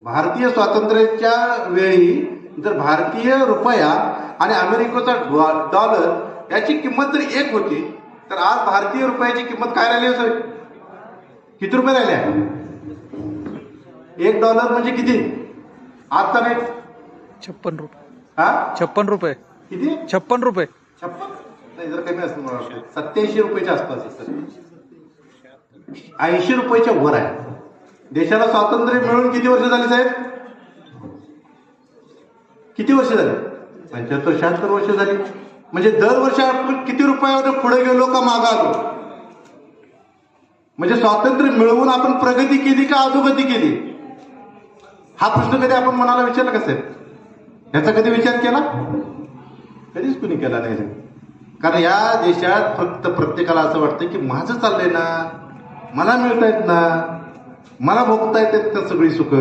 भारतीय स्वातंत्र्याच्या वेळी जर भारतीय रुपया आणि अमेरिकेचा डॉलर याची किंमत जर एक होती, तर आज भारतीय रुपयाची किंमत काय राहिली सर? किती रुपये राहिल्या? $1 म्हणजे किती आजचा रेट? 56 रुपये. हा 56 रुपये. किती? 56 रुपये. 56 नाही, जर कमी असतं मला वाटतं 87 रुपयाच्या आसपास आहे सर. 80 रुपयाच्या वर आहे. देशाला स्वातंत्र्य मिळून किती वर्ष झाली साहेब? किती वर्ष झाली? 75-76 वर्ष झाली. म्हणजे दरवर्षी आपण किती रुपयावर पुढे गेलो का मागे आलो? म्हणजे स्वातंत्र्य मिळवून आपण प्रगती केली का अधोगती केली? हा प्रश्न कधी आपण मनाला विचारला का साहेब? याचा कधी विचार केला? कधीच कुणी केला नाही. कारण या देशात फक्त प्रत्येकाला असं वाटतं की माझं चाललंय ना, मला मिळतायत ना, मला भोगता येतात सगळी सुख.